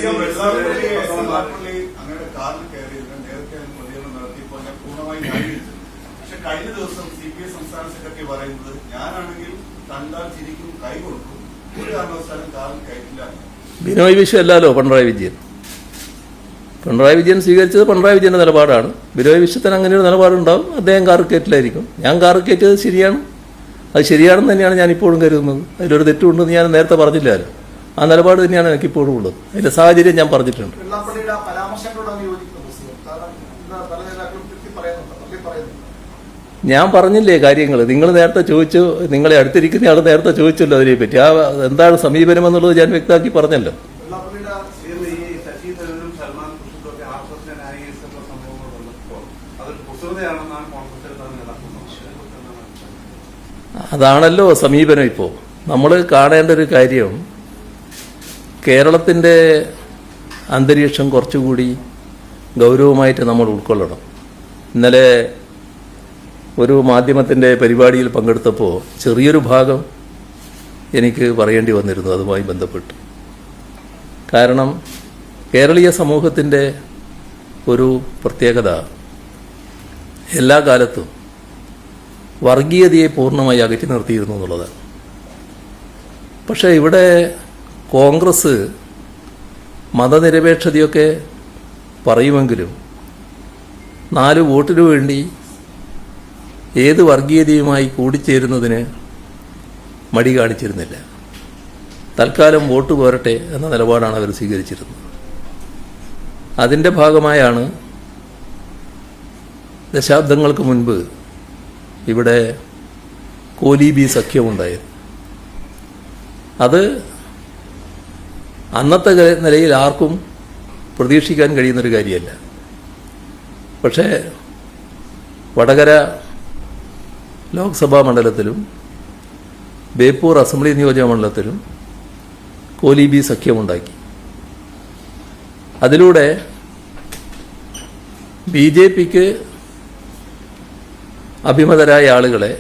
അങ്ങനെ കാറിൽ കയറിയത് നേരത്തെ പ്രതികരണം നടത്തിയപ്പോൾ ഞാൻ പൂർണ്ണമായി ന്യായീകരിച്ചു. പക്ഷെ കഴിഞ്ഞ ദിവസം CPI സംസ്ഥാന സെക്രട്ടറി പറയുന്നത് ഞാനാണെങ്കിൽ കണ്ടാൽ ചിരിക്കും, കൈ കൊടുക്കും, ഒരു കാരണവശാലും കാറിൽ കയറ്റില്ല. ബിനോയ് വിശ്വം അല്ലല്ലോ പിണറായി വിജയൻ. പിണറായി വിജയൻ സ്വീകരിച്ചത് പിണറായി വിജയന്റെ നിലപാടാണ്. ബിനോയ് വിശ്വത്തിന് അങ്ങനെ ഒരു നിലപാടുണ്ടാവും. അദ്ദേഹം കാറ് കയറ്റിലായിരിക്കും. ഞാൻ കാറ് കയറ്റിയത് ശരിയാണ്, അത് ശരിയാണെന്ന് തന്നെയാണ് ഞാൻ ഇപ്പോഴും കരുതുന്നത്. അതിലൊരു തെറ്റുണ്ടെന്ന് ഞാൻ നേരത്തെ പറഞ്ഞില്ലല്ലോ. ആ നിലപാട് തന്നെയാണ് എനിക്കിപ്പോഴും ഉള്ളത്. അതിന്റെ സാഹചര്യം ഞാൻ പറഞ്ഞിട്ടുണ്ട്. ഞാൻ പറഞ്ഞില്ലേ കാര്യങ്ങൾ. നിങ്ങൾ നേരത്തെ ചോദിച്ചു, നിങ്ങളെ അടുത്തിരിക്കുന്ന ആൾ നേരത്തെ ചോദിച്ചല്ലോ അതിനെപ്പറ്റി. ആ എന്താണ് സമീപനം എന്നുള്ളത് ഞാൻ വ്യക്തമാക്കി പറഞ്ഞല്ലോ. അതാണല്ലോ സമീപനം. ഇപ്പോൾ നമ്മൾ കാണേണ്ട ഒരു കാര്യം, കേരളത്തിൻ്റെ അന്തരീക്ഷം കുറച്ചുകൂടി ഗൗരവമായിട്ട് നമ്മൾ ഉൾക്കൊള്ളണം. ഇന്നലെ ഒരു മാധ്യമത്തിൻ്റെ പരിപാടിയിൽ പങ്കെടുത്തപ്പോൾ ചെറിയൊരു ഭാഗം എനിക്ക് പറയേണ്ടി വന്നിരുന്നു അതുമായി ബന്ധപ്പെട്ട്. കാരണം കേരളീയ സമൂഹത്തിൻ്റെ ഒരു പ്രത്യേകത എല്ലാ കാലത്തും വർഗീയതയെ പൂർണ്ണമായി അകറ്റി നിർത്തിയിരുന്നു എന്നുള്ളതാണ്. പക്ഷേ ഇവിടെ കോൺഗ്രസ് മതനിരപേക്ഷതയൊക്കെ പറയുമെങ്കിലും 4 വോട്ടിനു വേണ്ടി ഏത് വർഗീയതയുമായി കൂടിച്ചേരുന്നതിന് മടി കാണിച്ചിരുന്നില്ല. തൽക്കാലം വോട്ട് പോരട്ടെ എന്ന നിലപാടാണ് അവർ സ്വീകരിച്ചിരുന്നത്. അതിൻ്റെ ഭാഗമായാണ് ദശാബ്ദങ്ങൾക്ക് മുൻപ് ഇവിടെ കോലീബി സഖ്യമുണ്ടായത്. അത് അന്നത്തെ നിലയിൽ ആർക്കും പ്രതീക്ഷിക്കാൻ കഴിയുന്നൊരു കാര്യമല്ല. പക്ഷേ വടകര ലോക്സഭാ മണ്ഡലത്തിലും ബേപ്പൂർ അസംബ്ലി നിയോജക മണ്ഡലത്തിലും കോലീബി സഖ്യമുണ്ടാക്കി. അതിലൂടെ BJPക്ക് അഭിമതരായ ആളുകളെ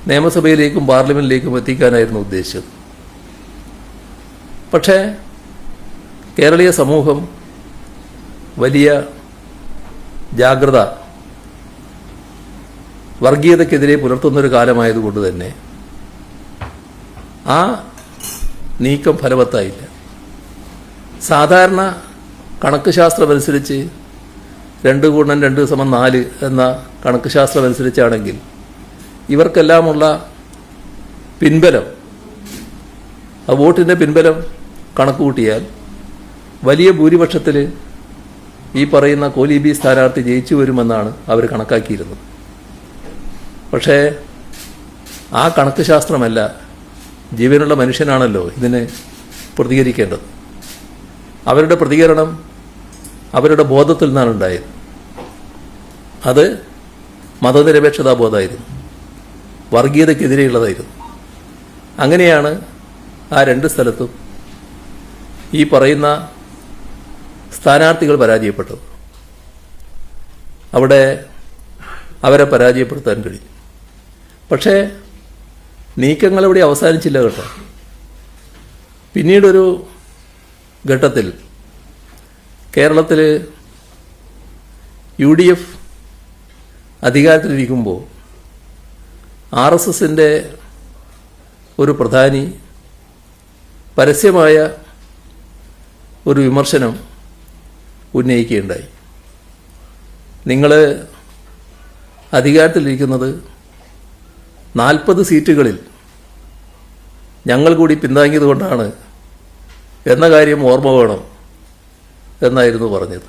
നിയമസഭയിലേക്കും പാർലമെന്റിലേക്കും എത്തിക്കാനായിരുന്നു ഉദ്ദേശിച്ചത്. പക്ഷേ കേരളീയ സമൂഹം വലിയ ജാഗ്രത വർഗീയതയ്ക്കെതിരെ പുലർത്തുന്നൊരു കാലമായതുകൊണ്ട് തന്നെ ആ നീക്കം ഫലവത്തായില്ല. സാധാരണ കണക്ക് ശാസ്ത്രമനുസരിച്ച് 2 × 2 = 4 എന്ന കണക്ക് ശാസ്ത്രമനുസരിച്ചാണെങ്കിൽ ഇവർക്കെല്ലാമുള്ള പിൻബലം, ആ വോട്ടിൻ്റെ പിൻബലം കണക്ക് കൂട്ടിയാൽ വലിയ ഭൂരിപക്ഷത്തിൽ ഈ പറയുന്ന കോലീബി സ്ഥാനാർത്ഥി ജയിച്ചു വരുമെന്നാണ് അവർ കണക്കാക്കിയിരുന്നത്. പക്ഷേ ആ കണക്ക് ശാസ്ത്രമല്ല, ജീവനുള്ള മനുഷ്യനാണല്ലോ ഇതിന് പ്രതികരിക്കേണ്ടത്. അവരുടെ പ്രതികരണം അവരുടെ ബോധത്തിൽ നിന്നാണ് ഉണ്ടായത്. അത് മതനിരപേക്ഷതാ ബോധമായിരുന്നു, വർഗീയതയ്ക്കെതിരെയുള്ളതായിരുന്നു. അങ്ങനെയാണ് ആ 2 സ്ഥലത്തും ഈ പറയുന്ന സ്ഥാനാർത്ഥികൾ പരാജയപ്പെട്ടത്. അവിടെ അവരെ പരാജയപ്പെടുത്താൻ കഴിയും. പക്ഷേ നീക്കങ്ങളിവിടെ അവസാനിച്ചില്ല കേട്ടോ. പിന്നീടൊരു ഘട്ടത്തിൽ കേരളത്തിൽ UDF അധികാരത്തിലിരിക്കുമ്പോൾ RSSന്റെ ഒരു പ്രധാനി പരസ്യമായ ഒരു വിമർശനം ഉന്നയിക്കുകയുണ്ടായി. നിങ്ങൾ അധികാരത്തിലിരിക്കുന്നത് 40 സീറ്റുകളിൽ ഞങ്ങൾ കൂടി പിന്താങ്ങിയത് കൊണ്ടാണ് എന്ന കാര്യം ഓർമ്മ വേണം എന്നായിരുന്നു പറഞ്ഞത്.